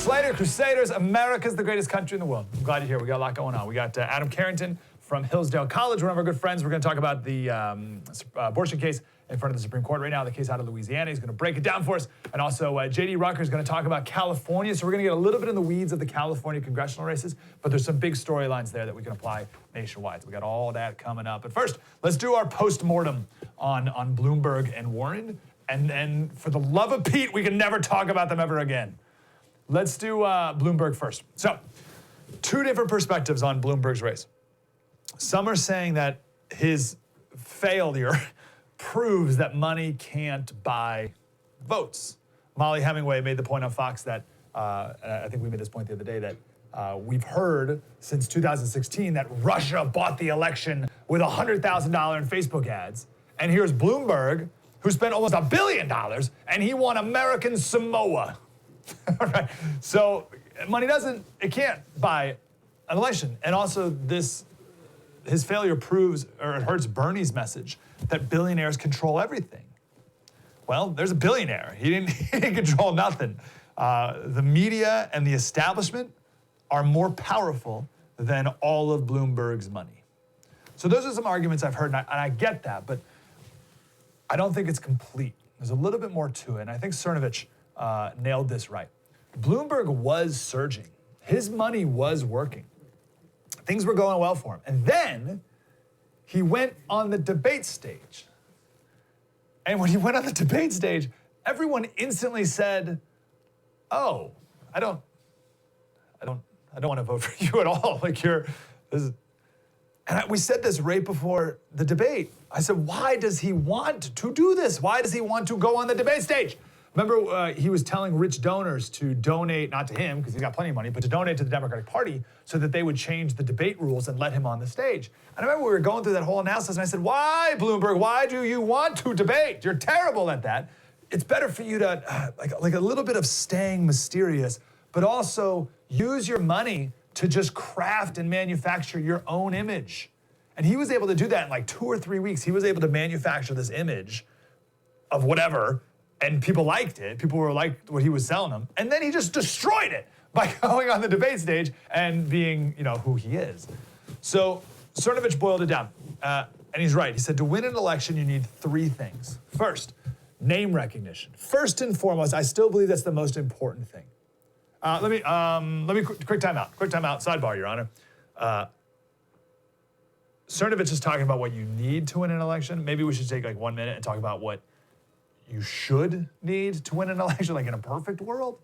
Slater Crusaders, America's the greatest country in the world. I'm glad you're here. We got a lot going on. We got Adam Carrington from Hillsdale College, one of our good friends. We're going to talk about the abortion case in front of the Supreme Court right now, the case out of Louisiana. He's going to break it down for us. And also, J.D. Rucker is going to talk about California. So we're going to get a little bit in the weeds of the California congressional races, but there's some big storylines there that we can apply nationwide. So we got all that coming up. But first, let's do our post-mortem on Bloomberg and Warren. And for the love of Pete, we can never talk about them ever again. Let's do Bloomberg first. So, two different perspectives on Bloomberg's race. Some are saying that his failure proves that money can't buy votes. Molly Hemingway made the point on Fox that, I think we made this point the other day, that we've heard since 2016 that Russia bought the election with $100,000 in Facebook ads. And here's Bloomberg, who spent almost $1 billion, and he won American Samoa. All right. So money it can't buy an election. And also his failure proves, or it hurts Bernie's message that billionaires control everything. Well, there's a billionaire. He didn't control nothing. The media and the establishment are more powerful than all of Bloomberg's money. So those are some arguments I've heard, and I get that, but I don't think it's complete. There's a little bit more to it, and I think Cernovich nailed this right. Bloomberg was surging. His money was working. Things were going well for him. And then he went on the debate stage. And when he went on the debate stage, everyone instantly said, "Oh, I don't want to vote for you at all. We said this right before the debate. I said, why does he want to do this? Why does he want to go on the debate stage? Remember, he was telling rich donors to donate, not to him, because he's got plenty of money, but to donate to the Democratic Party so that they would change the debate rules and let him on the stage. And I remember we were going through that whole analysis, and I said, why, Bloomberg, why do you want to debate? You're terrible at that. It's better for you to, like a little bit of staying mysterious, but also use your money to just craft and manufacture your own image. And he was able to do that in like 2 or 3 weeks. He was able to manufacture this image of whatever, and people liked it. People were liked what he was selling them. And then he just destroyed it by going on the debate stage and being, who he is. So Cernovich boiled it down. And he's right. He said, to win an election, you need 3 things. First, name recognition. First and foremost, I still believe that's the most important thing. Let me quick timeout. Sidebar, Your Honor. Cernovich is talking about what you need to win an election. Maybe we should take 1 minute and talk about what you should need to win an election, like in a perfect world.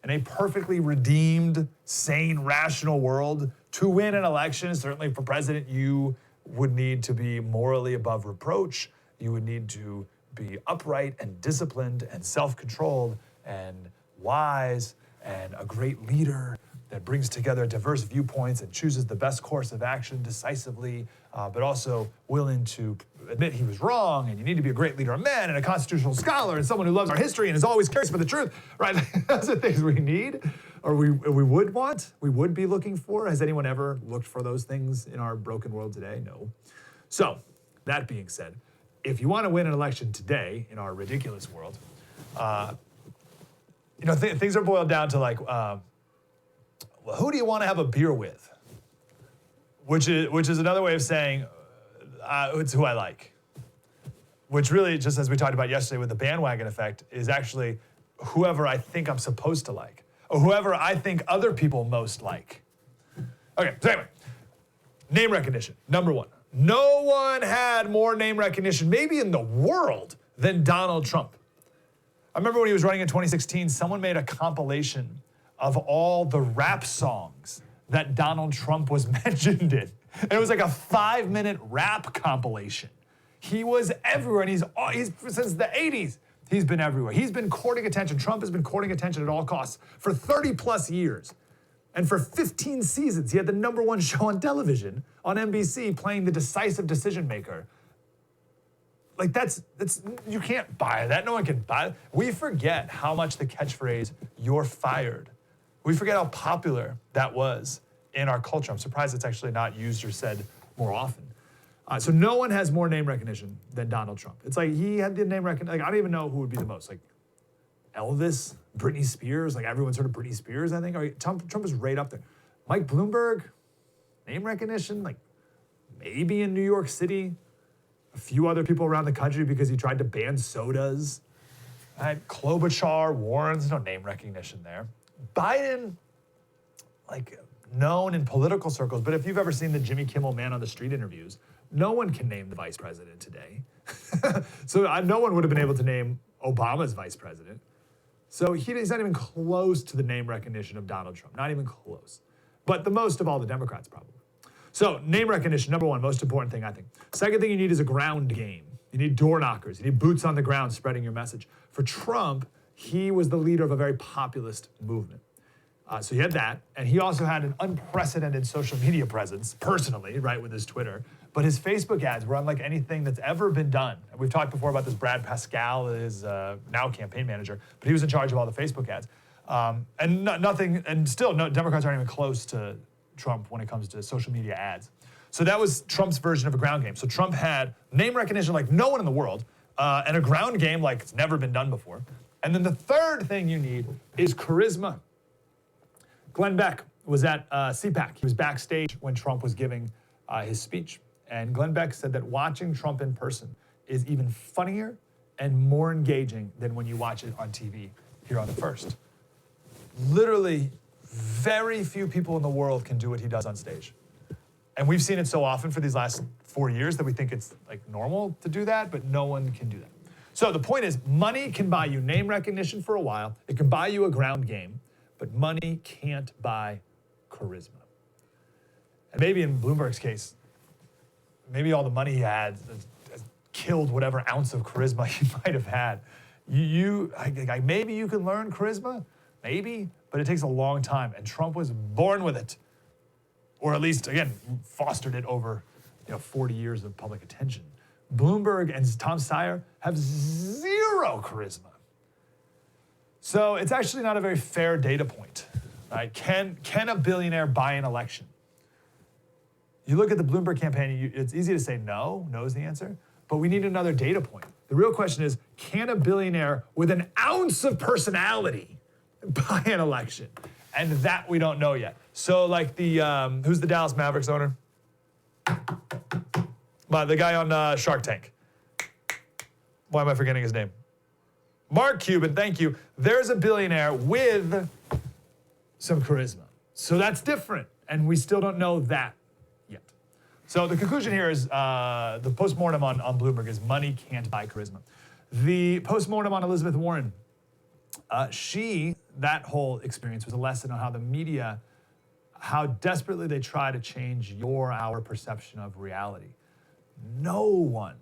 In a perfectly redeemed, sane, rational world, to win an election, certainly for president, you would need to be morally above reproach. You would need to be upright and disciplined and self-controlled and wise and a great leader that brings together diverse viewpoints and chooses the best course of action decisively, but also willing to admit he was wrong. And you need to be a great leader of men and a constitutional scholar and someone who loves our history and is always curious for the truth, right? Those are things we need, or we would want, we would be looking for. Has anyone ever looked for those things in our broken world today? No. So, that being said, if you want to win an election today in our ridiculous world, things are boiled down to well, who do you want to have a beer with? Which is another way of saying it's who I like. Which really, just as we talked about yesterday with the bandwagon effect, is actually whoever I think I'm supposed to like, or whoever I think other people most like. Okay, so anyway, name recognition, number 1. No one had more name recognition, maybe in the world, than Donald Trump. I remember when he was running in 2016, someone made a compilation of all the rap songs that Donald Trump was mentioned in. And it was like a 5-minute rap compilation. He was everywhere, and he's since the 80s, he's been everywhere. He's been courting attention. Trump has been courting attention at all costs for 30 plus years. And for 15 seasons, he had the #1 show on television on NBC playing the decisive decision maker. That's you can't buy that. No one can buy it. We forget how much the catchphrase, "you're fired," we forget how popular that was in our culture. I'm surprised it's actually not used or said more often. So no one has more name recognition than Donald Trump. It's like he had the name recognition. I don't even know who would be the most. Elvis, Britney Spears, like everyone's heard of Britney Spears, I think. Trump is right up there. Mike Bloomberg, name recognition, like maybe in New York City. A few other people around the country because he tried to ban sodas. Klobuchar, Warren, there's no name recognition there. Biden, like known in political circles, but if you've ever seen the Jimmy Kimmel Man on the Street interviews, no one can name the vice president today. So no one would have been able to name Obama's vice president. So he's not even close to the name recognition of Donald Trump, not even close. But the most of all the Democrats probably. So name recognition, number one, most important thing, I think. Second thing you need is a ground game. You need door knockers. You need boots on the ground spreading your message. For Trump, he was the leader of a very populist movement. So he had that, and he also had an unprecedented social media presence, personally, right, with his Twitter. But his Facebook ads were unlike anything that's ever been done. And we've talked before about this Brad Pascal, his now campaign manager, but he was in charge of all the Facebook ads. Democrats aren't even close to Trump when it comes to social media ads. So that was Trump's version of a ground game. So Trump had name recognition like no one in the world, and a ground game like it's never been done before. And then the third thing you need is charisma. Glenn Beck was at CPAC. He was backstage when Trump was giving his speech. And Glenn Beck said that watching Trump in person is even funnier and more engaging than when you watch it on TV here on The First. Literally, very few people in the world can do what he does on stage. And we've seen it so often for these last 4 years that we think it's like normal to do that, but no one can do that. So the point is, money can buy you name recognition for a while. It can buy you a ground game, but money can't buy charisma. And maybe in Bloomberg's case, maybe all the money he had has killed whatever ounce of charisma he might have had. Maybe you can learn charisma, maybe, but it takes a long time. And Trump was born with it, or at least, again, fostered it over 40 years of public attention. Bloomberg and Tom Steyer have zero charisma. So it's actually not a very fair data point. Right? Can a billionaire buy an election? You look at the Bloomberg campaign, it's easy to say no is the answer, but we need another data point. The real question is, can a billionaire with an ounce of personality buy an election? And that we don't know yet. So like who's the Dallas Mavericks owner? The guy on Shark Tank. Why am I forgetting his name? Mark Cuban, thank you. There's a billionaire with some charisma. So that's different, and we still don't know that yet. So the conclusion here is the postmortem on Bloomberg is money can't buy charisma. The postmortem on Elizabeth Warren, that whole experience was a lesson on how the media, how desperately they try to change our perception of reality. No one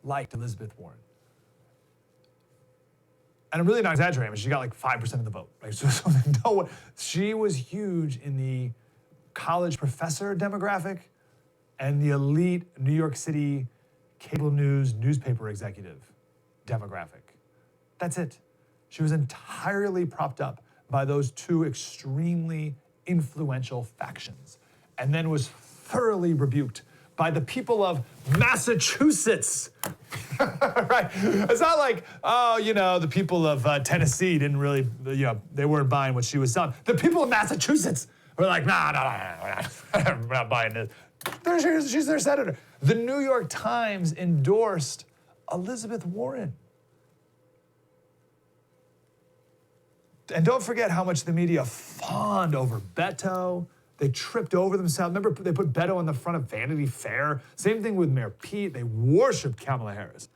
liked Elizabeth Warren. And I'm really not exaggerating, but she got like 5% of the vote. Right? So she was huge in the college professor demographic and the elite New York City cable news newspaper executive demographic. That's it. She was entirely propped up by those two extremely influential factions, and then was thoroughly rebuked by the people of Massachusetts. Right? It's not like, the people of Tennessee didn't really, they weren't buying what she was selling. The people of Massachusetts were like, nah, we're not buying this. She's their senator. The New York Times endorsed Elizabeth Warren. And don't forget how much the media fawned over Beto. They tripped over themselves. Remember, they put Beto on the front of Vanity Fair. Same thing with Mayor Pete. They worshiped Kamala Harris.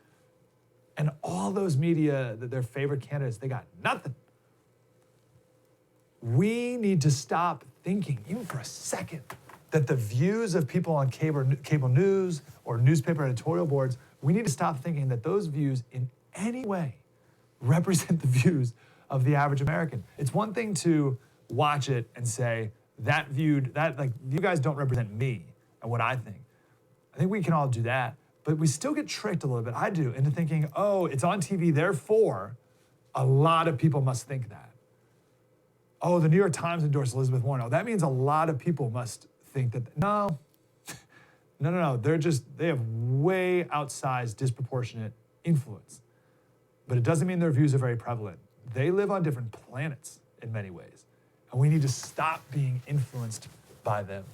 And all those media, their favorite candidates, they got nothing. We need to stop thinking, even for a second, that the views of people on cable news or newspaper editorial boards, we need to stop thinking that those views in any way represent the views of the average American. It's one thing to watch it and say, you guys don't represent me and what I think. I think we can all do that, but we still get tricked a little bit, I do, into thinking, oh, it's on TV, therefore, a lot of people must think that. Oh, the New York Times endorsed Elizabeth Warren. Oh, that means a lot of people must think that. No. They have way outsized, disproportionate influence. but it doesn't mean their views are very prevalent. They live on different planets in many ways, and we need to stop being influenced by them.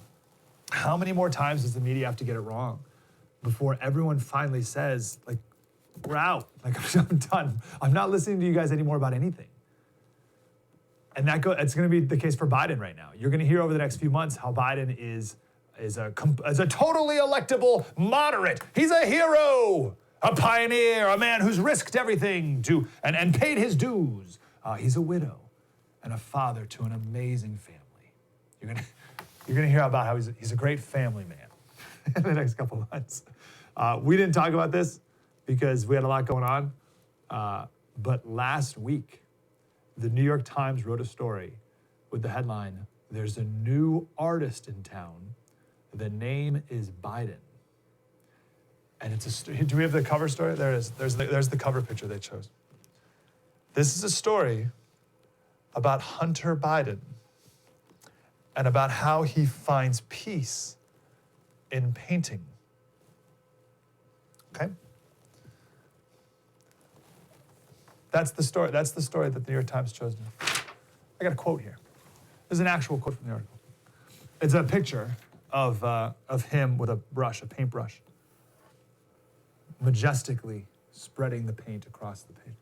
How many more times does the media have to get it wrong before everyone finally says, like, we're out, like, I'm done. I'm not listening to you guys anymore about anything. And it's going to be the case for Biden right now. You're going to hear over the next few months how Biden is a totally electable moderate. He's a hero, a pioneer, a man who's risked everything and paid his dues. He's a widow and a father to an amazing family. You're gonna hear about how he's a great family man in the next couple of months. We didn't talk about this because we had a lot going on. But last week, the New York Times wrote a story with the headline, "There's a new artist in town. The name is Biden." And do we have the cover story? There it is. There's the cover picture they chose. This is a story about Hunter Biden and about how he finds peace in painting. Okay? That's the story that the New York Times chose. I got a quote here. There's an actual quote from the article. It's a picture of him with a paintbrush, majestically spreading the paint across the page.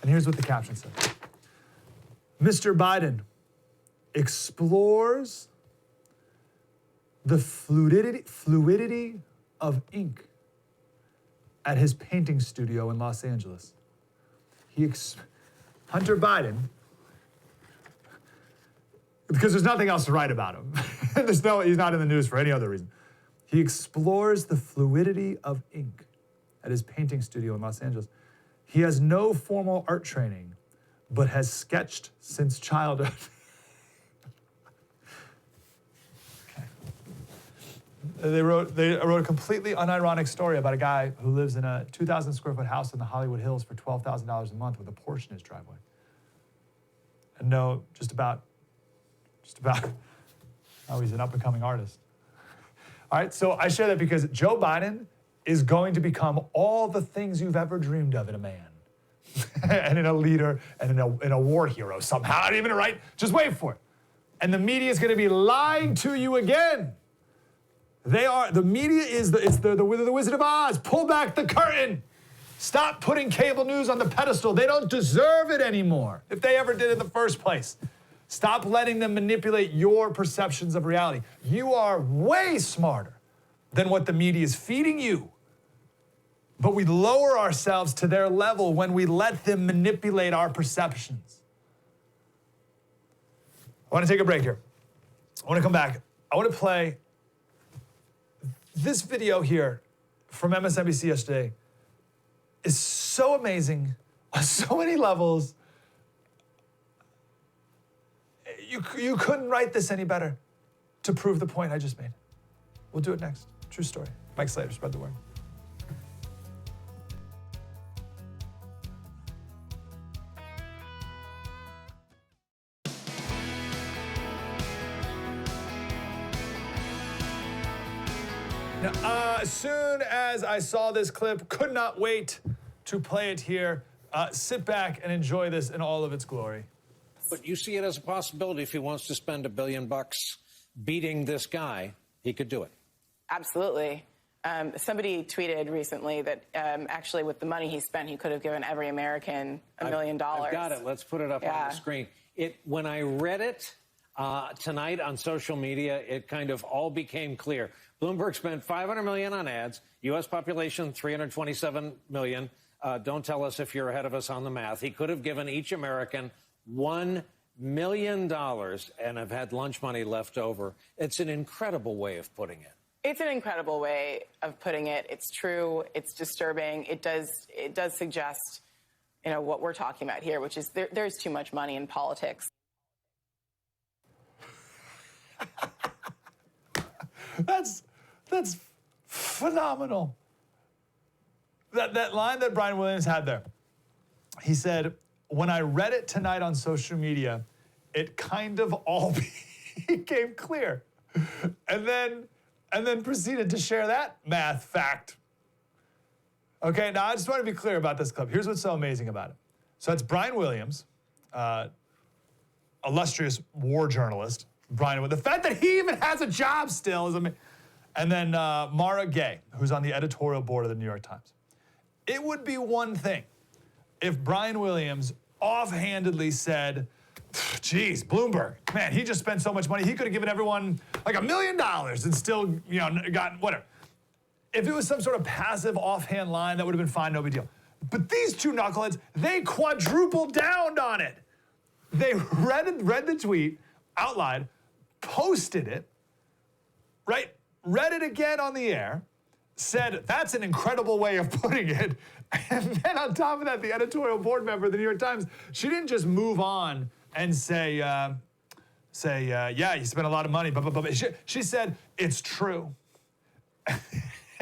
And here's what the caption says. Mr. Biden explores the fluidity of ink at his painting studio in Los Angeles. Hunter Biden, because there's nothing else to write about him. He's not in the news for any other reason. He explores the fluidity of ink at his painting studio in Los Angeles. He has no formal art training, but has sketched since childhood. They wrote a completely unironic story about a guy who lives in a 2,000 square foot house in the Hollywood Hills for $12,000 a month with a Porsche in his driveway. And no, just about how he's an up and coming artist. All right, so I share that because Joe Biden is going to become all the things you've ever dreamed of in a man. And in a leader and in a war hero somehow. Not even right, just wait for it. And the media is going to be lying to you again. The media is the Wizard of Oz. Pull back the curtain. Stop putting cable news on the pedestal. They don't deserve it anymore, if they ever did in the first place. Stop letting them manipulate your perceptions of reality. You are way smarter than what the media is feeding you. But we lower ourselves to their level when we let them manipulate our perceptions. I want to take a break here. I want to come back. I want to play this video here from MSNBC yesterday. Is so amazing on so many levels. You couldn't write this any better to prove the point I just made. We'll do it next. True story. Mike Slater, spread the word. Now, as soon as I saw this clip, could not wait to play it here. Sit back and enjoy this in all of its glory. But you see it as a possibility if he wants to spend $1 billion beating this guy, he could do it. Absolutely. Somebody tweeted recently that actually with the money he spent, he could have given every American $1 million. I've got it. Let's put it up on the screen. When I read it tonight on social media, it kind of all became clear. Bloomberg spent $500 million on ads. U.S. population, 327 million. Don't tell us if you're ahead of us on the math. He could have given each American $1 million and have had lunch money left over. It's an incredible way of putting it. It's an incredible way of putting it. It's true. It's disturbing. It does suggest, what we're talking about here, which is there's too much money in politics. That's phenomenal. That line that Brian Williams had there. He said, when I read it tonight on social media, it kind of all became clear. And then proceeded to share that math fact Okay, now I just want to be clear about this clip. Here's what's so amazing about it. So it's Brian Williams, illustrious war journalist. Brian, the fact that he even has a job still is amazing. And then Mara Gay, who's on the editorial board of the New York Times. It would be one thing if Brian Williams offhandedly said, geez, Bloomberg, man, he just spent so much money. He could have given everyone like $1 million and still, got whatever. If it was some sort of passive offhand line, that would have been fine, no big deal. But these two knuckleheads, they quadrupled down on it. They read the tweet out loud, posted it, right? Read it again on the air, said, that's an incredible way of putting it. And then on top of that, the editorial board member of the New York Times, she didn't just move on and say, yeah, you spent a lot of money, but she said, it's true.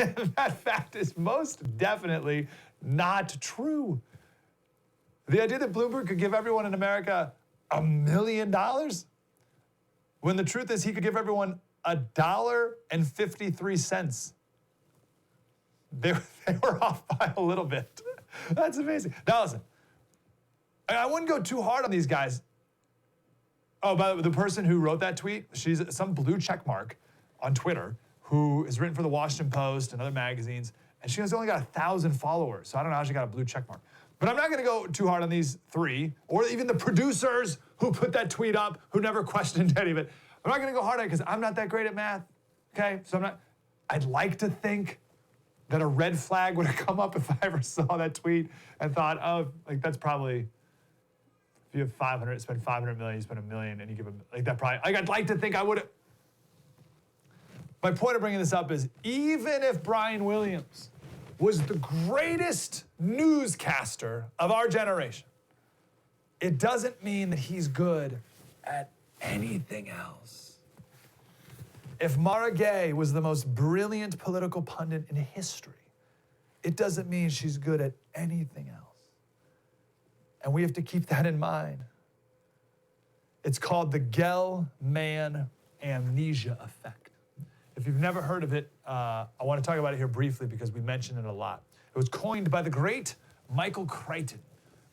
And that fact is most definitely not true. The idea that Bloomberg could give everyone in America $1 million, when the truth is he could give everyone $1.53. They were off by a little bit. That's amazing. Now listen, I wouldn't go too hard on these guys. Oh, by the way, the person who wrote that tweet, she's some blue check mark on Twitter who has written for the Washington Post and other magazines, and she has only got 1,000 followers, so I don't know how she got a blue check mark. But I'm not gonna go too hard on these three, or even the producers who put that tweet up, who never questioned any of it. I'm not gonna go hard on it because I'm not that great at math, okay? So I'd like to think that a red flag would have come up if I ever saw that tweet and thought, oh, like that's probably, if you have 500, spend 500 million, you spend $1 million, and you give them, like that probably, like I'd like to think I would have. My point of bringing this up is, even if Brian Williams was the greatest newscaster of our generation, it doesn't mean that he's good at anything else. If Mara Gay was the most brilliant political pundit in history, it doesn't mean she's good at anything else. And we have to keep that in mind. It's called the Gell-Mann amnesia effect. If you've never heard of it, I want to talk about it here briefly because we mention it a lot. It was coined by the great Michael Crichton.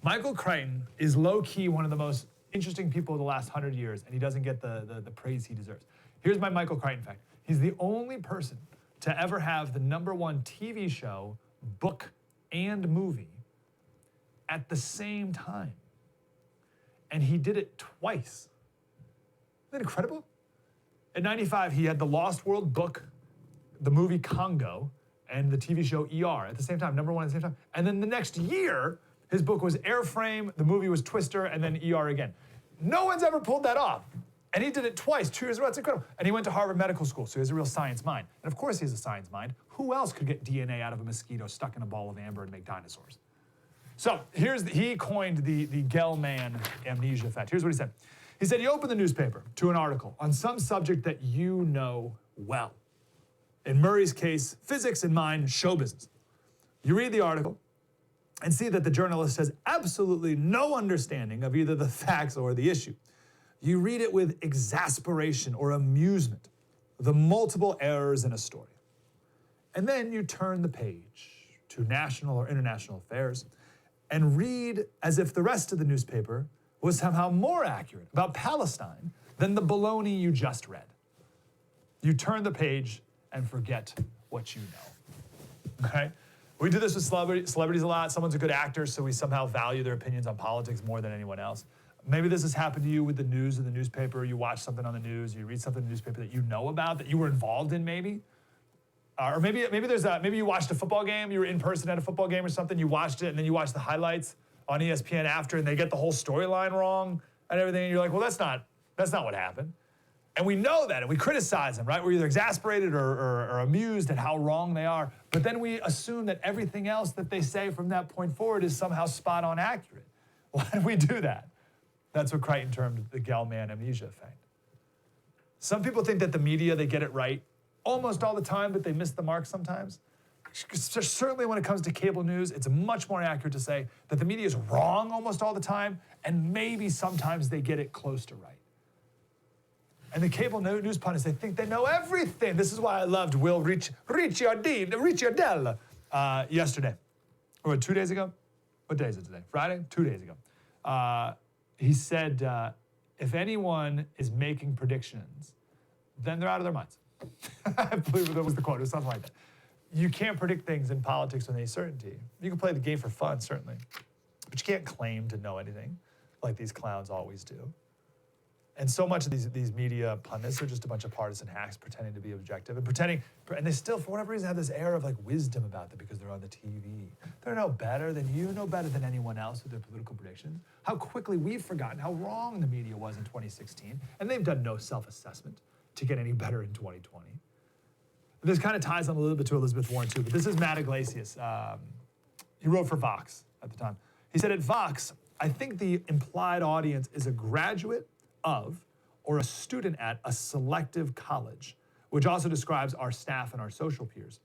Michael Crichton is low-key one of the most interesting people of the last 100 years, and he doesn't get the praise he deserves. Here's my Michael Crichton fact. He's the only person to ever have the #1 TV show, book, and movie at the same time. And he did it twice. Isn't that incredible? In 95, he had the Lost World book, the movie Congo, and the TV show ER at the same time, #1 at the same time. And then the next year, his book was Airframe, the movie was Twister, and then ER again. No one's ever pulled that off. And he did it twice, 2 years in a row. It's incredible. And he went to Harvard Medical School, so he has a real science mind. And of course he has a science mind. Who else could get DNA out of a mosquito stuck in a ball of amber and make dinosaurs? So he coined the Gell-Mann amnesia effect. Here's what he said. He said, you open the newspaper to an article on some subject that you know well. In Murray's case, physics, in mine, show business. You read the article and see that the journalist has absolutely no understanding of either the facts or the issue. You read it with exasperation or amusement, the multiple errors in a story. And then you turn the page to national or international affairs and read as if the rest of the newspaper was somehow more accurate about Palestine than the baloney you just read. You turn the page and forget what you know, okay? We do this with celebrities a lot. Someone's a good actor, so we somehow value their opinions on politics more than anyone else. Maybe this has happened to you with the news in the newspaper. You watch something on the news, you read something in the newspaper that you know about, that you were involved in maybe. Or maybe you watched a football game, you were in person at a football game or something, you watched it, and then you watched the highlights on ESPN after, and they get the whole storyline wrong and everything, and you're like, well, that's not what happened. And we know that, and we criticize them, right? We're either exasperated or amused at how wrong they are, but then we assume that everything else that they say from that point forward is somehow spot on accurate. Why do we do that? That's what Crichton termed the Gell-Mann amnesia effect. Some people think that the media, they get it right almost all the time, but they miss the mark sometimes. Certainly when it comes to cable news, it's much more accurate to say that the media is wrong almost all the time, and maybe sometimes they get it close to right. And the cable news pundits, they think they know everything. This is why I loved Will Ricciardel yesterday. or 2 days ago? What day is it today? Friday? 2 days ago. He said, if anyone is making predictions, then they're out of their minds. I believe that was the quote, or something like that. You can't predict things in politics with any certainty. You can play the game for fun, certainly, but you can't claim to know anything like these clowns always do. And so much of these media pundits are just a bunch of partisan hacks pretending to be objective and they still, for whatever reason, have this air of like wisdom about them because they're on the TV. They're no better than you, no better than anyone else with their political predictions. How quickly we've forgotten how wrong the media was in 2016, and they've done no self-assessment to get any better in 2020. This kind of ties on a little bit to Elizabeth Warren too, but this is Matt Iglesias. He wrote for Vox at the time. He said, at Vox, I think the implied audience is a graduate of or a student at a selective college, which also describes our staff and our social peers.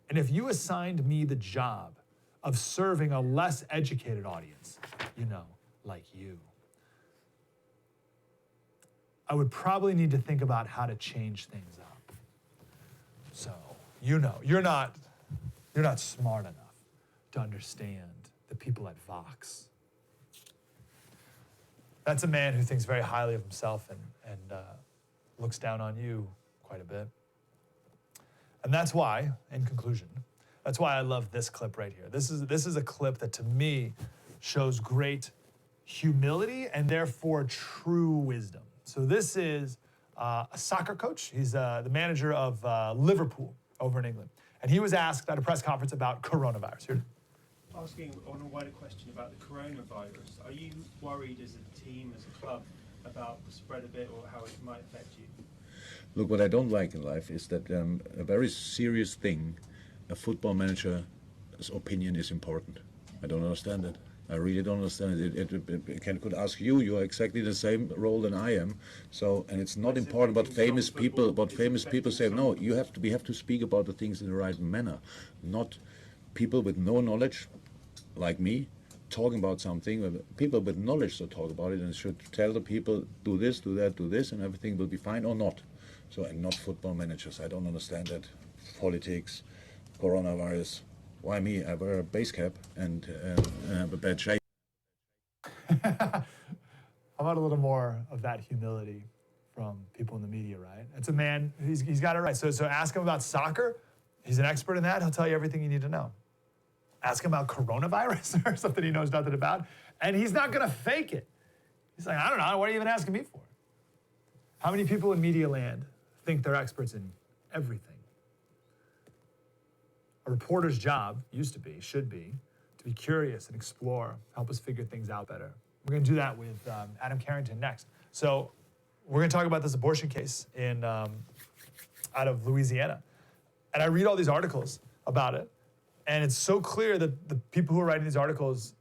And if you assigned me the job of serving a less educated audience, like you, I would probably need to think about how to change things up. So, you're not smart enough to understand the people at Vox. That's a man who thinks very highly of himself and looks down on you quite a bit. And that's why, in conclusion, that's why I love this clip right here. This is a clip that to me shows great humility and therefore true wisdom. So this is a soccer coach. He's the manager of Liverpool over in England. And he was asked at a press conference about coronavirus. Here. Asking on a wider question about the coronavirus, are you worried as a team, as a club, about the spread of it or how it might affect you? Look, what I don't like in life is that a very serious thing, a football manager's opinion is important. I don't understand it. I really don't understand it. Could ask you. You're exactly the same role than I am. So, and it's not important what famous people say. No, we have to speak about the things in the right manner, not people with no knowledge, like me, talking about something. People with knowledge should talk about it and should tell the people, do this, do that, do this, and everything will be fine or not. So, and not football managers. I don't understand that. Politics, coronavirus. Why me? I wear a base cap and have a bad shape. How about a little more of that humility from people in the media, right? It's a man, he's got it right. So ask him about soccer. He's an expert in that. He'll tell you everything you need to know. Ask him about coronavirus or something he knows nothing about, and he's not going to fake it. He's like, I don't know. What are you even asking me for? How many people in media land think they're experts in everything? A reporter's job should be, to be curious and explore, help us figure things out better. We're going to do that with Adam Carrington next. So we're going to talk about this abortion case out of Louisiana. And I read all these articles about it, and it's so clear that the people who are writing these articles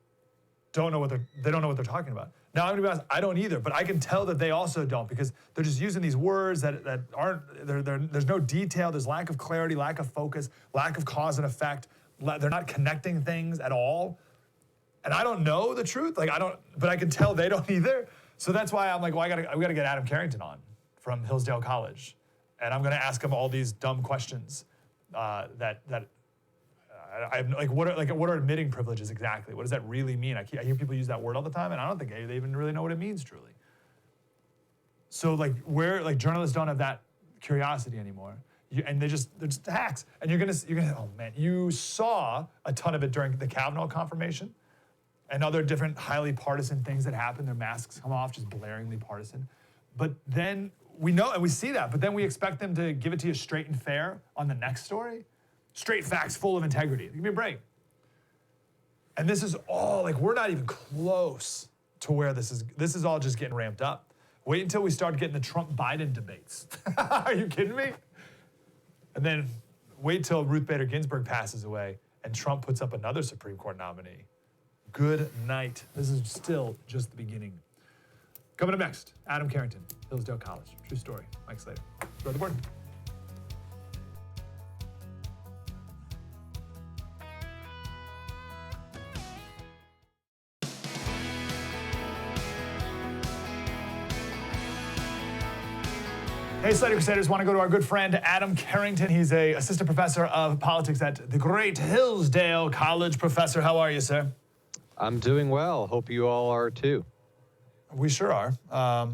don't know what they're talking about. Now, I'm going to be honest, I don't either, but I can tell that they also don't because they're just using these words that aren't, there's no detail, there's lack of clarity, lack of focus, lack of cause and effect. They're not connecting things at all. And I don't know the truth, but I can tell they don't either. So that's why I'm like, well, we got to get Adam Carrington on from Hillsdale College. And I'm going to ask him all these dumb questions what are admitting privileges exactly? What does that really mean? I hear people use that word all the time, and I don't think they even really know what it means truly. So journalists don't have that curiosity anymore, and they're just hacks. And you're gonna oh man, you saw a ton of it during the Kavanaugh confirmation, and other different highly partisan things that happen. Their masks come off, just blaringly partisan. But then we know and we see that, but then we expect them to give it to you straight and fair on the next story. Straight facts, full of integrity. Give me a break. And this is all, we're not even close to where this is all just getting ramped up. Wait until we start getting the Trump-Biden debates. Are you kidding me? And then wait till Ruth Bader Ginsburg passes away and Trump puts up another Supreme Court nominee. Good night. This is still just the beginning. Coming up next, Adam Carrington, Hillsdale College. True story. Mike Slater. Throw the board. Hey, Slater Crusaders, want to go to our good friend Adam Carrington. He's a assistant professor of politics at the great Hillsdale College. Professor, how are you, sir? I'm doing well. Hope you all are too. We sure are. I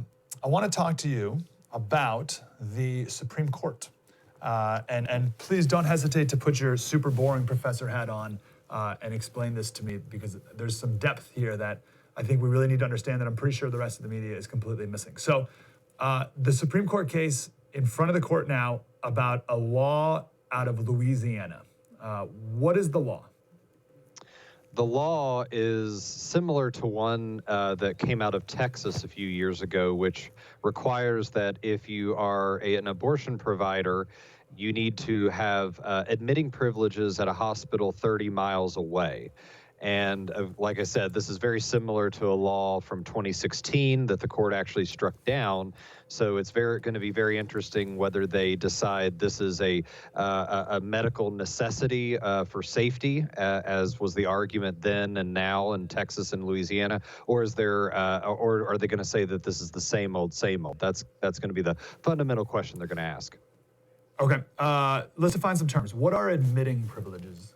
want to talk to you about the Supreme Court. And please don't hesitate to put your super boring professor hat on and explain this to me, because there's some depth here that I think we really need to understand that I'm pretty sure the rest of the media is completely missing. So the Supreme Court case in front of the court now about a law out of Louisiana. What is the law? The law is similar to one that came out of Texas a few years ago, which requires that if you are an abortion provider, you need to have admitting privileges at a hospital 30 miles away. And like I said, this is very similar to a law from 2016 that the court actually struck down. So it's going to be very interesting whether they decide this is a medical necessity for safety, as was the argument then and now in Texas and Louisiana, or is there, or are they going to say that this is the same old, same old? That's going to be the fundamental question they're going to ask. Okay, let's define some terms. What are admitting privileges?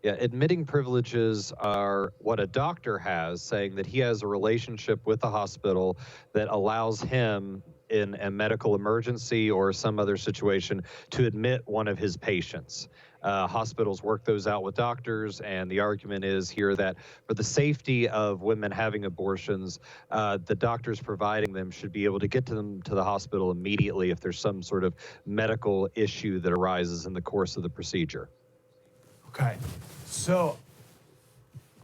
Yeah, admitting privileges are what a doctor has, saying that he has a relationship with the hospital that allows him in a medical emergency or some other situation to admit one of his patients. Hospitals work those out with doctors, and the argument is here that for the safety of women having abortions, the doctors providing them should be able to get to them to the hospital immediately if there's some sort of medical issue that arises in the course of the procedure. Okay, so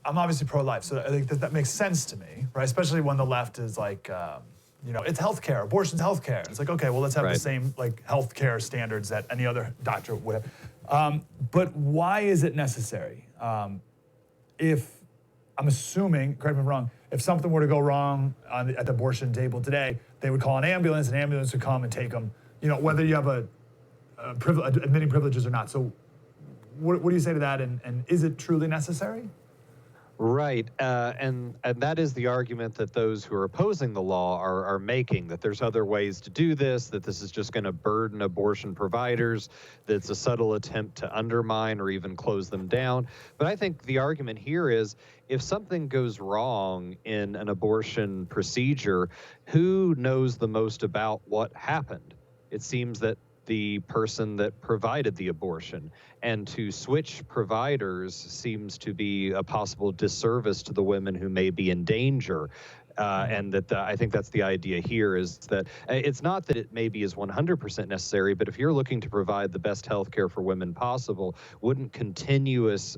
I'm obviously pro-life, so I think that makes sense to me, right? Especially when the left is like, it's healthcare, abortion's healthcare. It's like, okay, well, let's have the same like healthcare standards that any other doctor would have. But why is it necessary? If I'm assuming, correct me if I'm wrong, if something were to go wrong at the abortion table today, they would call an ambulance would come and take them, whether you have admitting privileges or not. So what do you say to that? And is it truly necessary? Right, and that is the argument that those who are opposing the law are making, that there's other ways to do this, that this is just going to burden abortion providers, that it's a subtle attempt to undermine or even close them down. But I think the argument here is, if something goes wrong in an abortion procedure, who knows the most about what happened? It seems that the person that provided the abortion, and to switch providers seems to be a possible disservice to the women who may be in danger. And that I think that's the idea here, is that it's not that it maybe is 100% necessary, but if you're looking to provide the best health care for women possible, wouldn't continuous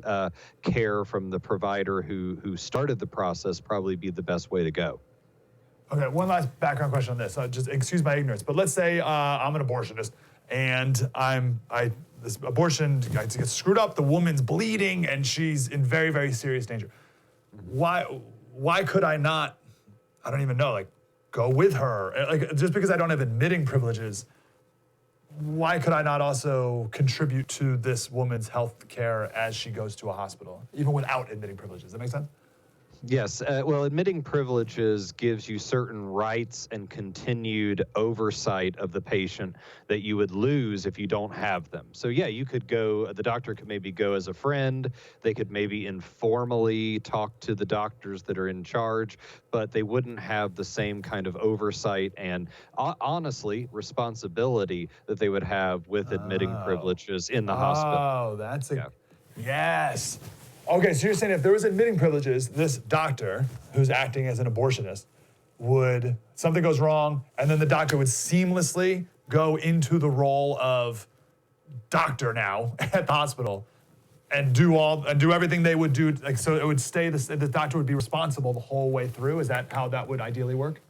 care from the provider who started the process probably be the best way to go? Okay, one last background question on this. Just excuse my ignorance, but let's say I'm an abortionist and this abortion gets screwed up. The woman's bleeding and she's in very, very serious danger. Why could I not? I don't even know. Like, go with her. Like, just because I don't have admitting privileges, why could I not also contribute to this woman's health care as she goes to a hospital, even without admitting privileges? Does that make sense? Yes. Well, admitting privileges gives you certain rights and continued oversight of the patient that you would lose if you don't have them. So yeah, you could go, the doctor could maybe go as a friend. They could maybe informally talk to the doctors that are in charge, but they wouldn't have the same kind of oversight and honestly responsibility that they would have with admitting privileges in the hospital. Oh, that's yes. Okay, so you're saying if there was admitting privileges, this doctor who's acting as an abortionist something goes wrong, and then the doctor would seamlessly go into the role of doctor now at the hospital and do everything they would do. Like, so it would stay, the doctor would be responsible the whole way through. Is that how that would ideally work?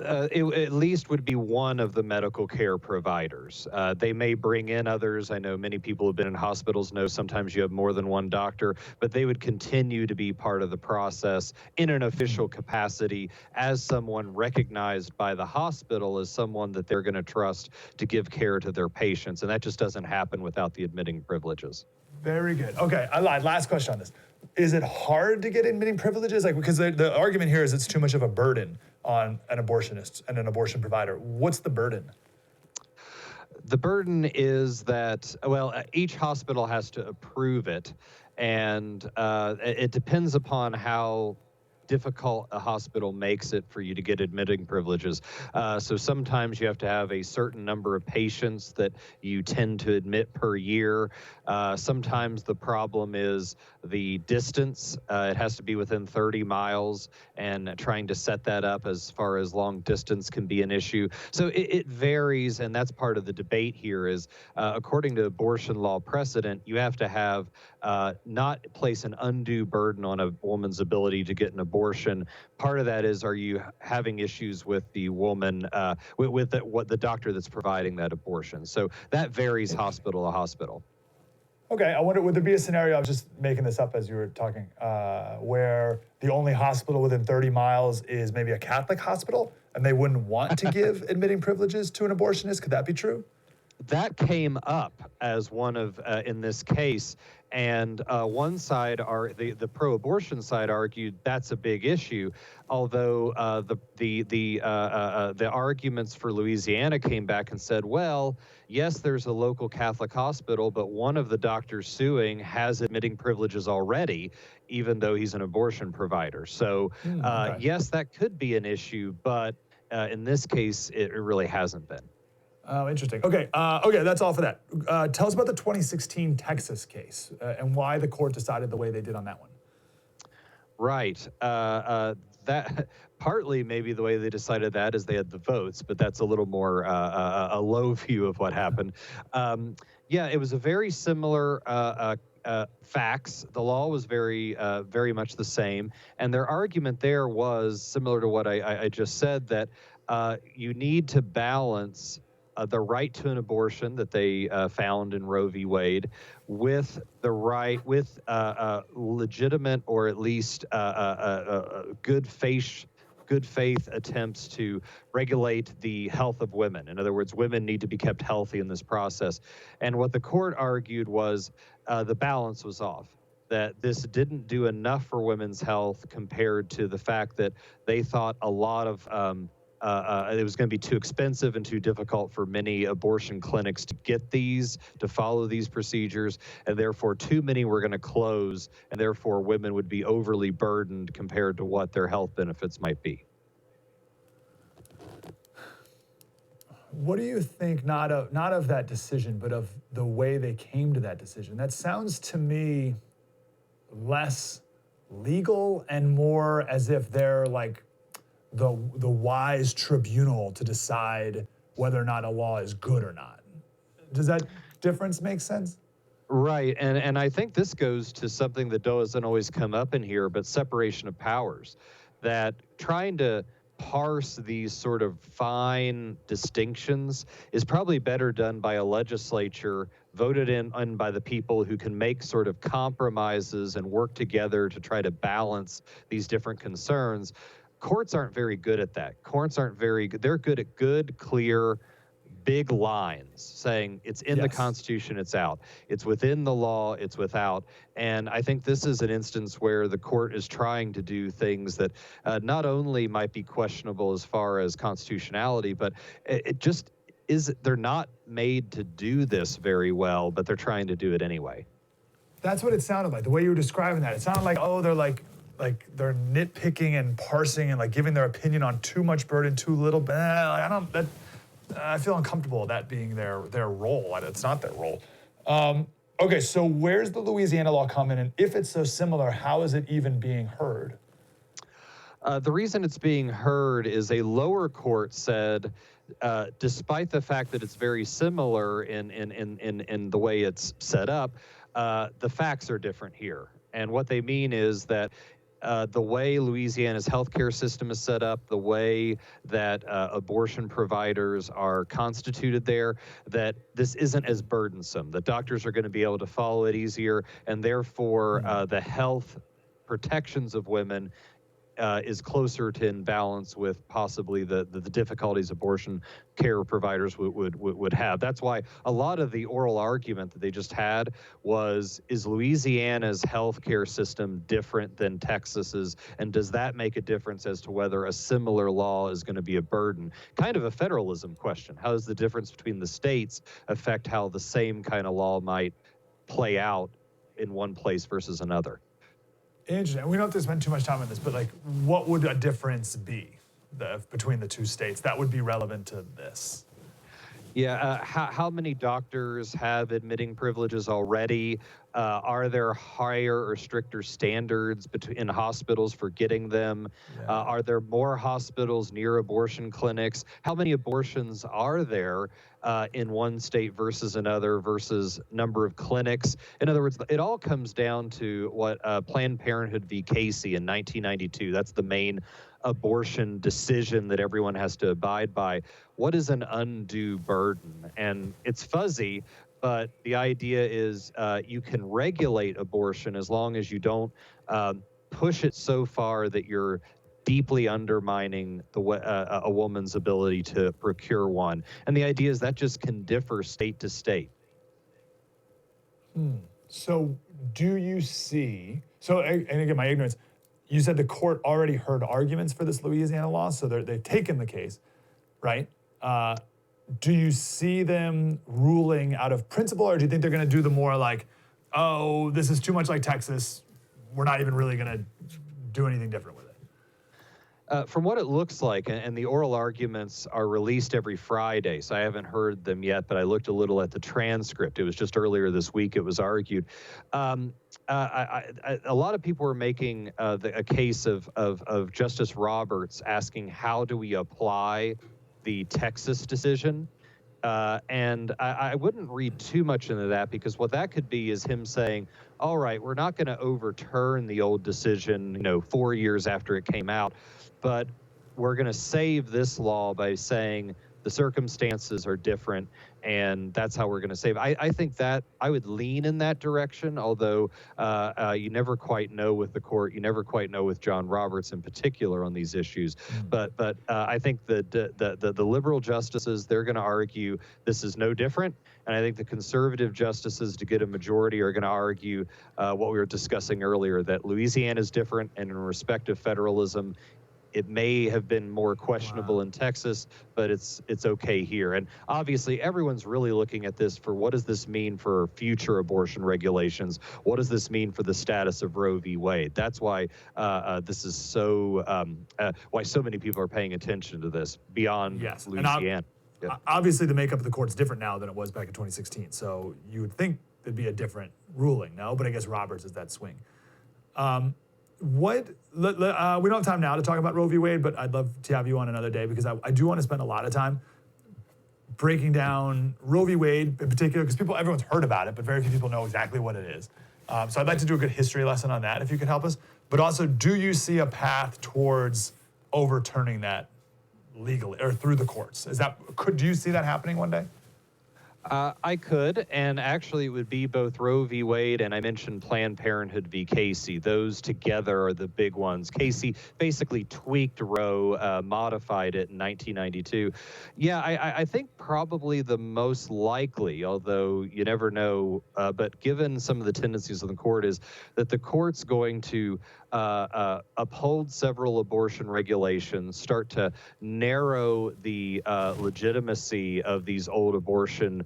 It at least would be one of the medical care providers. They may bring in others. I know many people who've been in hospitals know sometimes you have more than one doctor, but they would continue to be part of the process in an official capacity as someone recognized by the hospital as someone that they're going to trust to give care to their patients. And that just doesn't happen without the admitting privileges. Very good. Okay, I lied. Last question on this. is it hard to get admitting privileges? Like, because the argument here is it's too much of a burden on an abortionist and an abortion provider. What's the burden? The burden is that, well, each hospital has to approve it, and it depends upon how difficult a hospital makes it for you to get admitting privileges. So sometimes you have to have a certain number of patients that you tend to admit per year. Sometimes the problem is the distance. It has to be within 30 miles, and trying to set that up as far as long distance can be an issue. So it varies, and that's part of the debate here is, according to abortion law precedent, you have to have not place an undue burden on a woman's ability to get an abortion. Part of that is, are you having issues with the woman, with the doctor that's providing that abortion? So that varies hospital to hospital. Okay, I wonder, would there be a scenario, I was just making this up as you were talking, where the only hospital within 30 miles is maybe a Catholic hospital, and they wouldn't want to give admitting privileges to an abortionist? Could that be true? That came up as one of, in this case, and one side, the pro-abortion side, argued that's a big issue, although the arguments for Louisiana came back and said, well, yes, there's a local Catholic hospital, but one of the doctors suing has admitting privileges already, even though he's an abortion provider. So okay. yes, that could be an issue, but in this case, it really hasn't been. Oh, interesting. Okay, okay, that's all for that. Tell us about the 2016 Texas case and why the court decided the way they did on that one. Right. That partly maybe the way they decided that is they had the votes, but that's a little more a low view of what happened. Yeah, it was a very similar facts. The law was very much the same, and their argument there was similar to what I just said, that you need to balance the right to an abortion that they found in Roe v. Wade with the right, with legitimate or at least good faith attempts to regulate the health of women. In other words, women need to be kept healthy in this process. And what the court argued was the balance was off, that this didn't do enough for women's health compared to the fact that they thought a lot of it was going to be too expensive and too difficult for many abortion clinics to get these, to follow these procedures, and therefore too many were going to close, and therefore women would be overly burdened compared to what their health benefits might be. What do you think, not of that decision, but of the way they came to that decision? That sounds to me less legal and more as if they're like the wise tribunal to decide whether or not a law is good or not. Does that difference make sense? Right, and I think this goes to something that doesn't always come up in here, but separation of powers. That trying to parse these sort of fine distinctions is probably better done by a legislature voted in by the people who can make sort of compromises and work together to try to balance these different concerns. Courts aren't very good at that. Courts aren't very good. They're good at good, clear, big lines saying it's in the Constitution, it's out. It's within the law, it's without. And I think this is an instance where the court is trying to do things that not only might be questionable as far as constitutionality, but it just is, they're not made to do this very well, but they're trying to do it anyway. That's what it sounded like, the way you were describing that. It sounded like, oh, they're like they're nitpicking and parsing and like giving their opinion on too much burden, too little. I feel uncomfortable with that being their role. It's not their role. Okay, so where's the Louisiana law come in? And if it's so similar, how is it even being heard? The reason it's being heard is a lower court said, despite the fact that it's very similar in the way it's set up, the facts are different here. And what they mean is that the way Louisiana's healthcare system is set up, the way that abortion providers are constituted there, that this isn't as burdensome. The doctors are going to be able to follow it easier, and therefore the health protections of women is closer to in balance with possibly the difficulties abortion care providers would have. That's why a lot of the oral argument that they just had was, is Louisiana's healthcare system different than Texas's, and does that make a difference as to whether a similar law is going to be a burden? Kind of a federalism question. How does the difference between the states affect how the same kind of law might play out in one place versus another? Interesting. We don't have to spend too much time on this, but like, what would a difference be between the two states that would be relevant to this? Yeah, how many doctors have admitting privileges already? Are there higher or stricter standards in hospitals for getting them? Yeah. Are there more hospitals near abortion clinics? How many abortions are there in one state versus another versus number of clinics? In other words, it all comes down to what Planned Parenthood v. Casey in 1992. That's the main abortion decision that everyone has to abide by. What is an undue burden? And it's fuzzy, but the idea is you can regulate abortion as long as you don't push it so far that you're deeply undermining a woman's ability to procure one. And the idea is that just can differ state to state. So do you see, so, and again, my ignorance, you said the court already heard arguments for this Louisiana law, so they've taken the case, right? Do you see them ruling out of principle, or do you think they're going to do the more like, oh, this is too much like Texas, we're not even really going to do anything different with it? From what it looks like, and the oral arguments are released every Friday, so I haven't heard them yet, but I looked a little at the transcript. It was just earlier this week it was argued. A lot of people were making a case of Justice Roberts asking, how do we apply the Texas decision? And I wouldn't read too much into that, because what that could be is him saying, all right, we're not going to overturn the old decision, 4 years after it came out, but we're going to save this law by saying the circumstances are different, and that's how we're going to save. I think that I would lean in that direction, although you never quite know with the court. You never quite know with John Roberts in particular on these issues. But I think the liberal justices, they're going to argue this is no different. And I think the conservative justices, to get a majority, are going to argue what we were discussing earlier, that Louisiana is different, and in respect of federalism, it may have been more questionable in Texas, but it's okay here. And obviously, everyone's really looking at this for, what does this mean for future abortion regulations? What does this mean for the status of Roe v. Wade? That's why this is so, why so many people are paying attention to this beyond Louisiana. Obviously, the makeup of the court's different now than it was back in 2016. So you would think there'd be a different ruling, no? But I guess Roberts is that swing. We don't have time now to talk about Roe v. Wade, but I'd love to have you on another day, because I do want to spend a lot of time breaking down Roe v. Wade in particular, because everyone's heard about it, but very few people know exactly what it is. So I'd like to do a good history lesson on that, if you could help us. But also, do you see a path towards overturning that legally or through the courts? Do you see that happening one day? I could, and actually it would be both Roe v. Wade and I mentioned Planned Parenthood v. Casey. Those together are the big ones. Casey basically tweaked Roe, modified it in 1992. Yeah, I think probably the most likely, although you never know, but given some of the tendencies of the court, is that the court's going to uphold several abortion regulations, start to narrow the legitimacy of these old abortion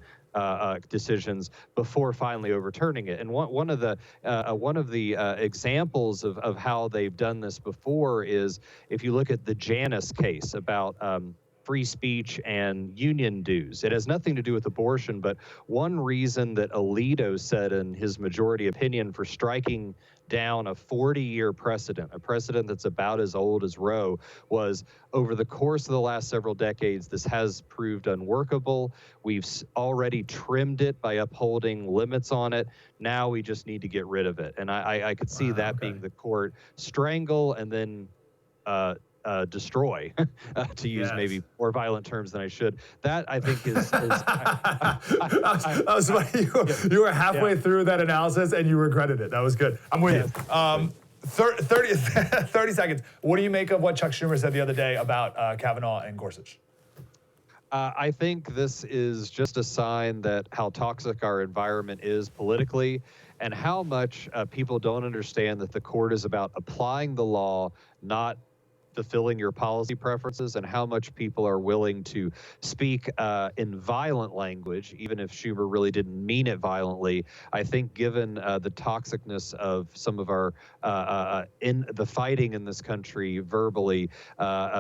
decisions before finally overturning it. And one of the examples of how they've done this before is, if you look at the Janus case about free speech and union dues. It has nothing to do with abortion, but one reason that Alito said in his majority opinion for striking down a 40-year precedent, a precedent that's about as old as Roe, was over the course of the last several decades, this has proved unworkable. We've already trimmed it by upholding limits on it. Now we just need to get rid of it. And I could see that being the court strangle and then destroy, to use maybe more violent terms than I should. That, I think, is that was funny. You were halfway through that analysis and you regretted it. That was good. I'm with you. 30 seconds. What do you make of what Chuck Schumer said the other day about Kavanaugh and Gorsuch? I think this is just a sign that how toxic our environment is politically and how much people don't understand that the court is about applying the law, not fulfilling your policy preferences, and how much people are willing to speak in violent language, even if Schumer really didn't mean it violently. I think given the toxicness of some of our in the fighting in this country verbally,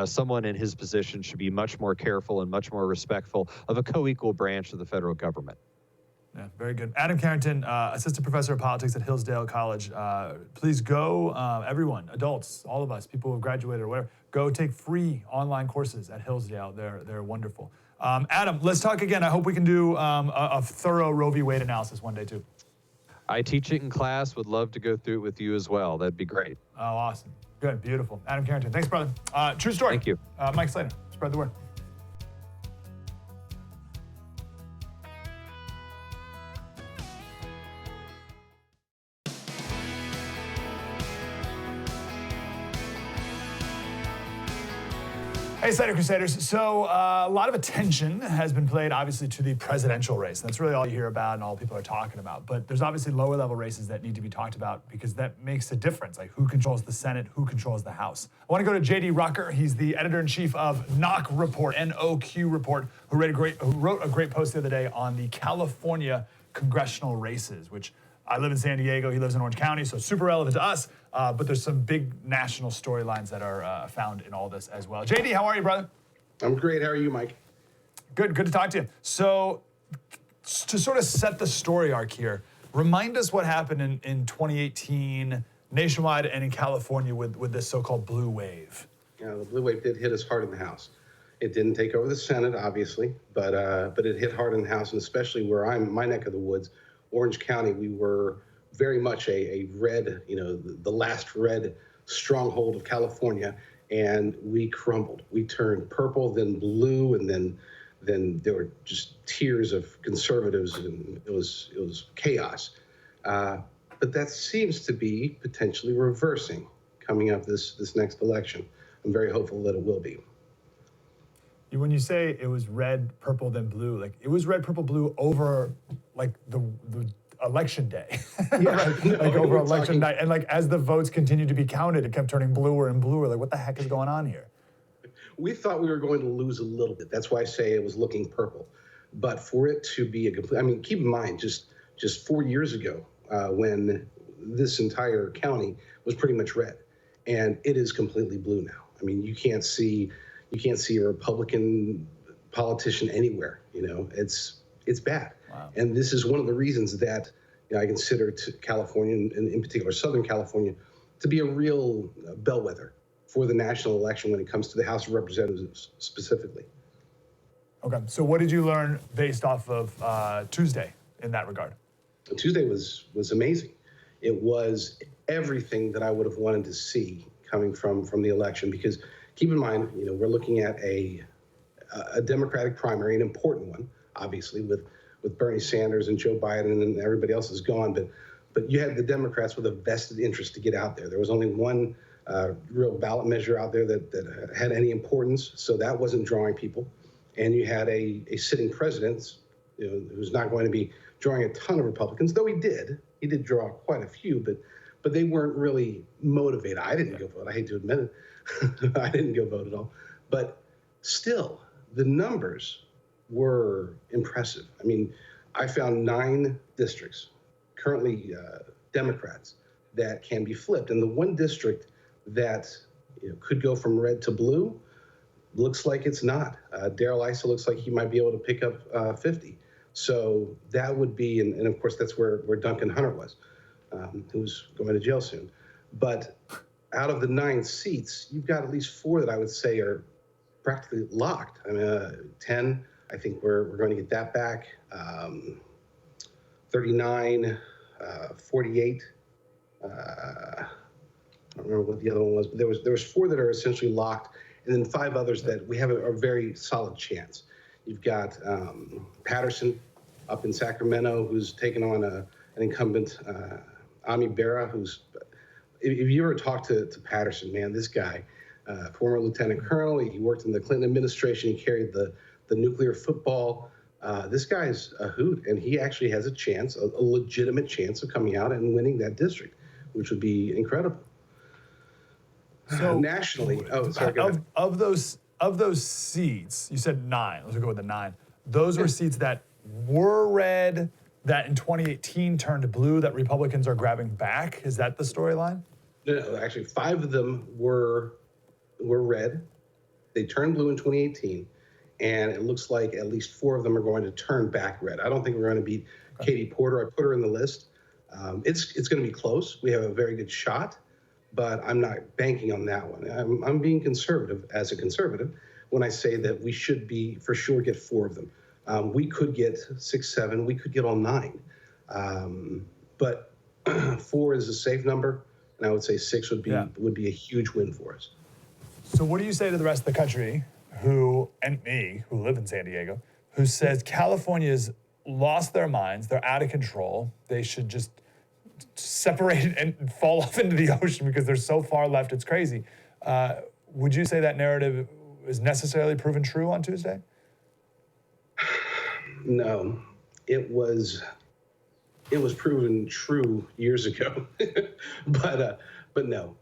someone in his position should be much more careful and much more respectful of a co-equal branch of the federal government. Yeah, very good. Adam Carrington, assistant professor of politics at Hillsdale College. Please go, everyone, adults, all of us, people who have graduated or whatever, go take free online courses at Hillsdale. They're wonderful. Adam, let's talk again. I hope we can do a thorough Roe v. Wade analysis one day too. I teach it in class. Would love to go through it with you as well. That'd be great. Oh, awesome. Good, beautiful. Adam Carrington, thanks, brother. True story. Thank you. Mike Slater, spread the word. Hey, Slater Crusaders. So a lot of attention has been played, obviously, to the presidential race. That's really all you hear about and all people are talking about. But there's obviously lower level races that need to be talked about because that makes a difference, like who controls the Senate, who controls the House. I want to go to J.D. Rucker. He's the editor-in-chief of NOQ Report, N-O-Q Report, who wrote a great post the other day on the California congressional races, which I live in San Diego, he lives in Orange County, so super relevant to us, but there's some big national storylines that are found in all this as well. JD, how are you, brother? I'm great. How are you, Mike? Good to talk to you. So to sort of set the story arc here, remind us what happened in 2018 nationwide and in California with this so-called blue wave. Yeah, the blue wave did hit us hard in the House. It didn't take over the Senate, obviously, but it hit hard in the House, and especially where I'm, my neck of the woods, Orange County, we were very much a red, the last red stronghold of California, and we crumbled. We turned purple, then blue, and then there were just tiers of conservatives, and it was chaos. But that seems to be potentially reversing coming up this next election. I'm very hopeful that it will be. When you say it was red, purple, then blue, like it was red, purple, blue over like the election day, Yeah, like over election night, and like as the votes continued to be counted, it kept turning bluer and bluer. Like what the heck is going on here? We thought we were going to lose a little bit. That's why I say it was looking purple. But for it to be a complete, I mean, keep in mind, just 4 years ago, when this entire county was pretty much red, and it is completely blue now. I mean, you can't see a Republican politician anywhere. It's bad. Wow. And this is one of the reasons that I consider California, and in particular Southern California, to be a real bellwether for the national election when it comes to the House of Representatives specifically. Okay, so what did you learn based off of Tuesday in that regard? Tuesday was amazing. It was everything that I would have wanted to see coming from the election, because keep in mind, we're looking at a Democratic primary, an important one, obviously, with Bernie Sanders and Joe Biden and everybody else is gone. But you had the Democrats with a vested interest to get out there. There was only one real ballot measure out there that had any importance, so that wasn't drawing people. And you had a sitting president, who's not going to be drawing a ton of Republicans, though he did draw quite a few, but they weren't really motivated. I didn't go vote. I hate to admit it. I didn't go vote at all. But still, the numbers were impressive. I mean, I found 9 districts, currently Democrats, that can be flipped. And the one district that could go from red to blue looks like it's not. Darrell Issa looks like he might be able to pick up 50. So that would be, and of course that's where Duncan Hunter was, who's going to jail soon. But out of the 9 seats, you've got at least 4 that I would say are practically locked. I mean, 10, I think we're going to get that back. 39, 48. I don't remember what the other one was, but there was 4 that are essentially locked, and then 5 others that we have a very solid chance. You've got Patterson up in Sacramento, who's taken on an incumbent, Ami Bera, who's if you ever talk to Patterson, man, this guy, former lieutenant colonel, he worked in the Clinton administration, he carried the nuclear football. This guy's a hoot, and he actually has a chance, a legitimate chance of coming out and winning that district, which would be incredible. So Nationally, sorry, go ahead. of those seats, you said 9. Let's go with the 9. Those were seats that were red, that in 2018 turned blue, that Republicans are grabbing back. Is that the storyline? No, actually, 5 of them were red. They turned blue in 2018, and it looks like at least 4 of them are going to turn back red. I don't think we're going to beat Katie Porter. I put her in the list. It's going to be close. We have a very good shot, but I'm not banking on that one. I'm being conservative as a conservative when I say that we should be for sure get 4 of them. We could get 6, 7. We could get all 9, but 4 is a safe number, and I would say 6 would be a huge win for us. So what do you say to the rest of the country who, and me, who live in San Diego, who says California's lost their minds, they're out of control, they should just separate and fall off into the ocean because they're so far left, it's crazy. Would you say that narrative is necessarily proven true on Tuesday? No, it was proven true years ago, but no.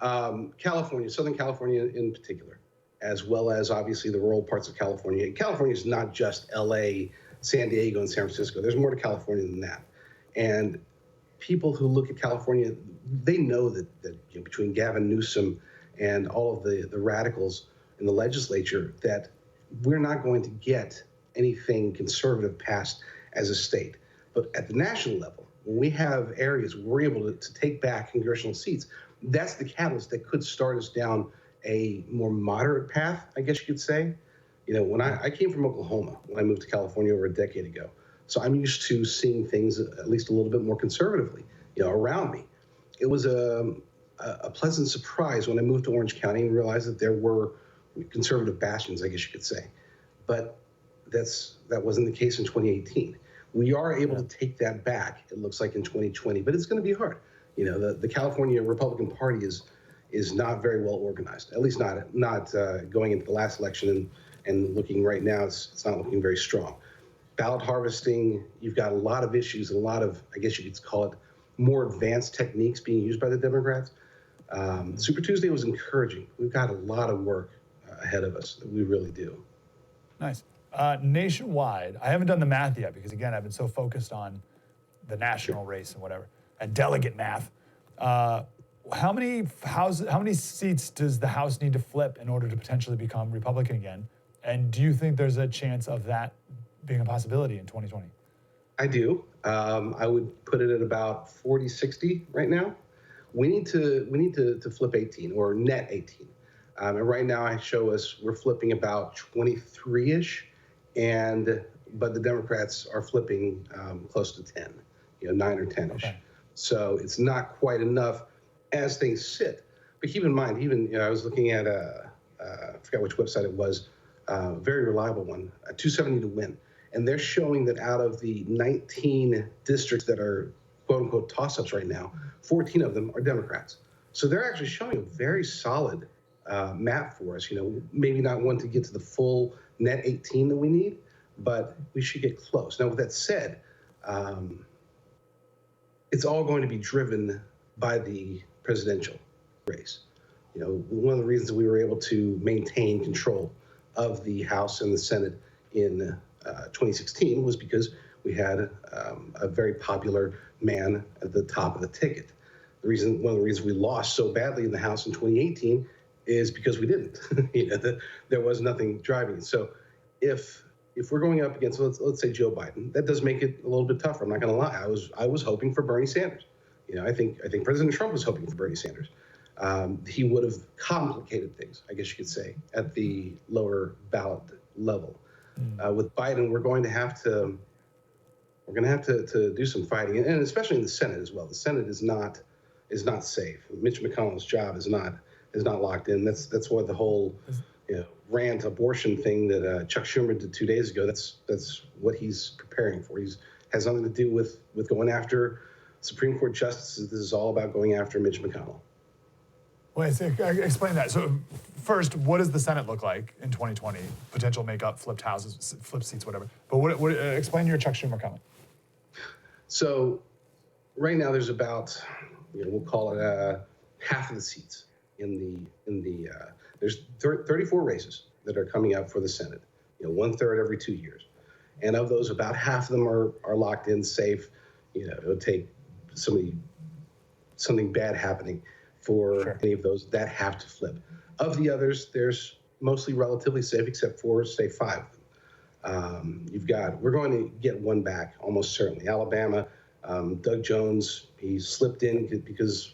California, Southern California in particular, as well as obviously the rural parts of California. California is not just LA, San Diego, and San Francisco. There's more to California than that. And people who look at California, they know that between Gavin Newsom and all of the radicals in the legislature, that we're not going to get anything conservative passed as a state. But at the national level, when we have areas where we're able to take back congressional seats, that's the catalyst that could start us down a more moderate path, I guess you could say. You know, when I came from Oklahoma, when I moved to California over a decade ago, so I'm used to seeing things at least a little bit more conservatively, around me. It was a pleasant surprise when I moved to Orange County and realized that there were conservative bastions, I guess you could say. But that wasn't the case in 2018. We are able to take that back, it looks like, in 2020, but it's going to be hard. The California Republican Party is not very well organized, at least not going into the last election, and looking right now, it's not looking very strong. Ballot harvesting, you've got a lot of issues, a lot of, I guess you could call it, more advanced techniques being used by the Democrats. Super Tuesday was encouraging. We've got a lot of work ahead of us. We really do. Nice. Nationwide, I haven't done the math yet because, again, I've been so focused on the national race and whatever, and delegate math. How many seats does the House need to flip in order to potentially become Republican again? And do you think there's a chance of that being a possibility in 2020? I do. I would put it at about 40-60 right now. We need to flip 18 or net 18. And right now I show us we're flipping about 23-ish, but the Democrats are flipping close to 10, 9 or 10-ish. Okay. So it's not quite enough as things sit. But keep in mind, even I was looking at I forgot which website it was, a very reliable one, 270 to win. And they're showing that out of the 19 districts that are quote unquote toss-ups right now, 14 of them are Democrats. So they're actually showing a very solid map for us. Maybe not one to get to the full net 18 that we need, but we should get close. Now, with that said, it's all going to be driven by the presidential race. One of the reasons we were able to maintain control of the House and the Senate in 2016 was because we had a very popular man at the top of the ticket. One of the reasons we lost so badly in the House in 2018 is because we didn't. There was nothing driving it. So if we're going up against, let's say Joe Biden, that does make it a little bit tougher. I'm not going to lie. I was hoping for Bernie Sanders. I think President Trump was hoping for Bernie Sanders. He would have complicated things, I guess you could say, at the lower ballot level. With Biden, we're going to have to do some fighting, and especially in the Senate as well. The Senate is not safe. Mitch McConnell's job is not locked in. That's what the whole rant abortion thing that Chuck Schumer did 2 days ago. That's what he's preparing for. Has nothing to do with going after Supreme Court justices. This is all about going after Mitch McConnell. Wait, so, explain that. So first, what does the Senate look like in 2020? Potential makeup, flipped houses, flipped seats, whatever. But explain your Chuck Schumer comment. So right now there's about, we'll call it half of the seats there's 34 races that are coming up for the Senate, 1/3 every 2 years. And of those, about half of them are locked in safe. It'll take something bad happening for any of those that have to flip. Of the others, there's mostly relatively safe, except for, say, 5 of them. We're going to get one back, almost certainly. Alabama, Doug Jones, he slipped in because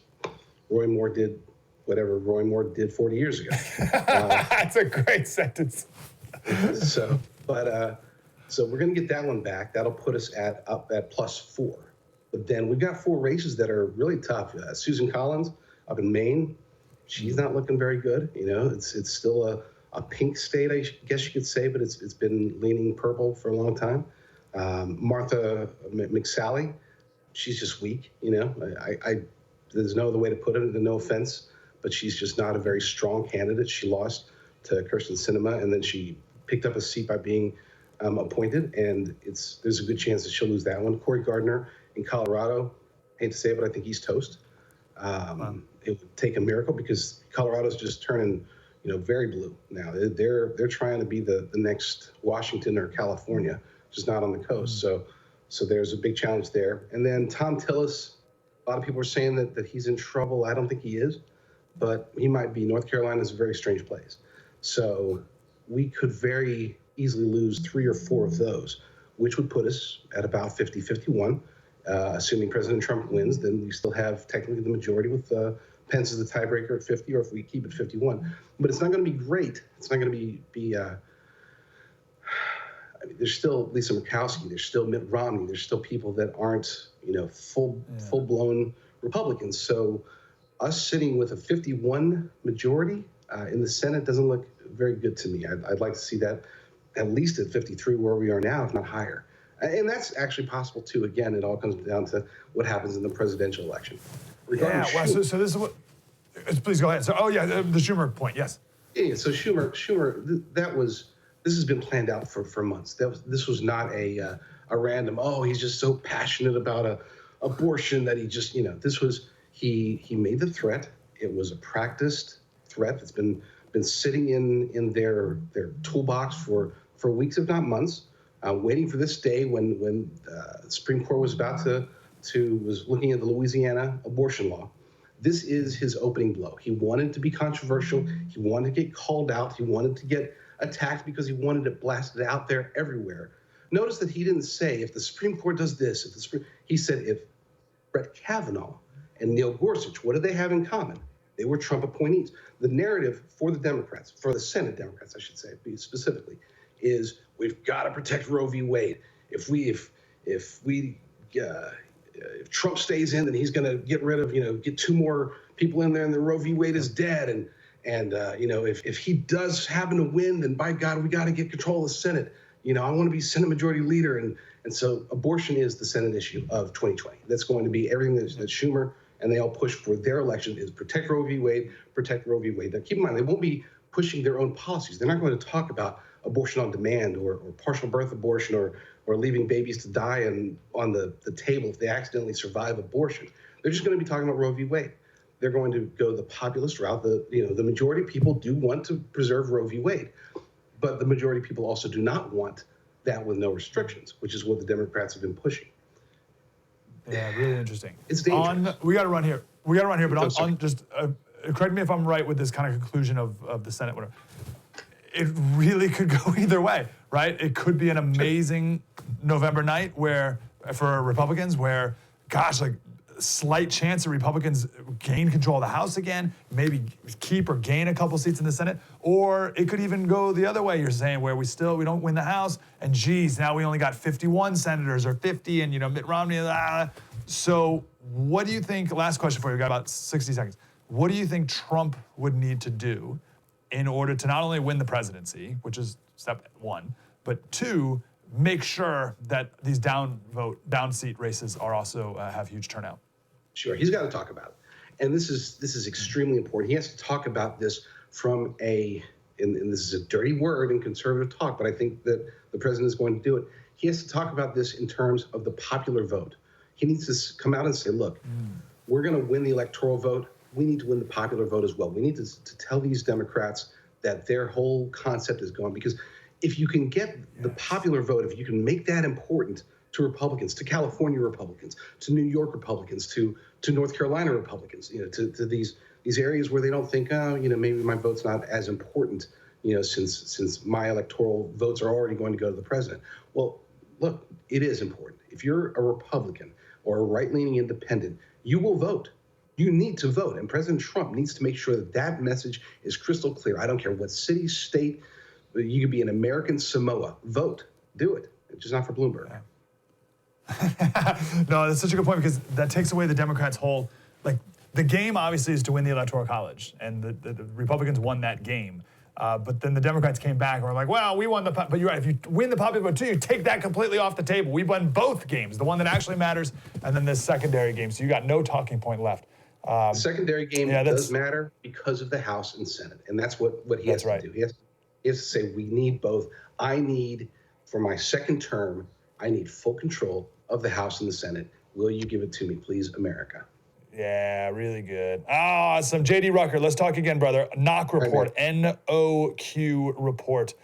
Roy Moore did whatever Roy Moore did 40 years ago. That's a great sentence. So we're going to get that one back. That'll put us up at +4. But then we've got 4 races that are really tough. Susan Collins up in Maine, she's not looking very good. It's still a pink state, I guess you could say, but it's been leaning purple for a long time. Martha McSally, she's just weak. There's no other way to put it. No offense, but she's just not a very strong candidate. She lost to Kirsten Sinema, and then she picked up a seat by being appointed, and there's a good chance that she'll lose that one. Cory Gardner in Colorado, hate to say it, but I think he's toast. It would take a miracle because Colorado's just turning, very blue now. They're trying to be the next Washington or California, just not on the coast. So there's a big challenge there. And then Tom Tillis, a lot of people are saying that he's in trouble. I don't think he is, but he might be. North Carolina is a very strange place. So we could very easily lose 3 or 4 of those, which would put us at about 50-51. Assuming President Trump wins, then we still have technically the majority with Pence as the tiebreaker at 50, or if we keep it 51. But it's not going to be great. It's not going to be there's still Lisa Murkowski. There's still Mitt Romney. There's still people that aren't, full-blown Republicans. So us sitting with a 51 majority in the Senate doesn't look very good to me. I'd like to see that at least at 53 where we are now, if not higher. And that's actually possible, too. Again, it all comes down to what happens in the presidential election. So this is what... Please go ahead. So, the Schumer point, yes. Yeah, so Schumer, this has been planned out for months. This was not a random, he's just so passionate about abortion that he just, this was, he made the threat. It was a practiced threat that's been sitting in their toolbox for weeks, if not months. Waiting for this day when the Supreme Court was about was looking at the Louisiana abortion law. This is his opening blow. He wanted to be controversial. He wanted to get called out. He wanted to get attacked because he wanted it blasted out there everywhere. Notice that he didn't say if the Supreme Court does this, he said if Brett Kavanaugh and Neil Gorsuch, what do they have in common? They were Trump appointees. The narrative for the Democrats, for the Senate Democrats, I should say, specifically, is we've got to protect Roe v. Wade. If Trump stays in, then he's going to get rid of, get 2 more people in there, and the Roe v. Wade is dead. And if he does happen to win, then by God, we got to get control of the Senate. I want to be Senate Majority Leader. And so abortion is the Senate issue of 2020. That's going to be everything that Schumer and they all push for their election is protect Roe v. Wade, protect Roe v. Wade. Now, keep in mind, they won't be pushing their own policies. They're not going to talk about abortion on demand or partial birth abortion or leaving babies to die on the table if they accidentally survive abortion. They're just going to be talking about Roe v. Wade. They're going to go the populist route. The majority of people do want to preserve Roe v. Wade, but the majority of people also do not want that with no restrictions, which is what the Democrats have been pushing. Yeah, really interesting. It's dangerous. We got to run here. But on just correct me if I'm right with this kind of conclusion of the Senate. Whatever. It really could go either way, right? It could be an amazing November night for Republicans where, slight chance that Republicans gain control of the House again, maybe keep or gain a couple seats in the Senate, or it could even go the other way, you're saying, where we don't win the House, and now we only got 51 senators or 50, and Mitt Romney, So what do you think, last question for you, we've got about 60 seconds. What do you think Trump would need to do in order to not only win the presidency, which is step 1, but 2, make sure that these down seat races are also have huge turnout? Sure, he's got to talk about it. And this is extremely important. He has to talk about this from and this is a dirty word in conservative talk, but I think that the president is going to do it. He has to talk about this in terms of the popular vote. He needs to come out and say, look, we're going to win the electoral vote. We need to win the popular vote as well. We need to tell these Democrats that their whole concept is gone. Because if you can get the popular vote, if you can make that important to Republicans, to California Republicans, to New York Republicans, to North Carolina Republicans, to these areas where they don't think, oh, maybe my vote's not as important, since my electoral votes are already going to go to the president. Well, look, it is important. If you're a Republican or a right-leaning independent, you will vote. You need to vote. And President Trump needs to make sure that message is crystal clear. I don't care what city, state, you could be an American Samoa. Vote. Do it. It's just not for Bloomberg. No, that's such a good point because that takes away the Democrats' whole, the game obviously is to win the Electoral College, and the Republicans won that game. But then the Democrats came back and were like, well, we won but you're right, if you win the popular vote too, you take that completely off the table. We won both games, the one that actually matters, and then this secondary game. So you got no talking point left. The secondary game does matter because of the House and Senate, and that's what he has to do. He has to say, we need both. For my second term, I need full control of the House and the Senate. Will you give it to me, please, America? Yeah, really good. Awesome. J.D. Rucker, let's talk again, brother. NOQ report, N-O-Q report.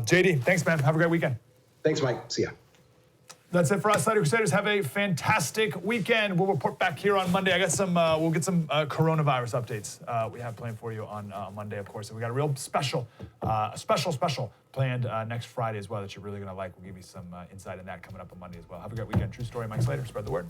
J.D., thanks, man. Have a great weekend. Thanks, Mike. See ya. That's it for us, Slider Crusaders. Have a fantastic weekend. We'll report back here on Monday. We'll get some coronavirus updates we have planned for you on Monday, of course. And we got a real special planned next Friday as well that you're really going to like. We'll give you some insight in that coming up on Monday as well. Have a great weekend. True story, Mike Slater. Spread the word.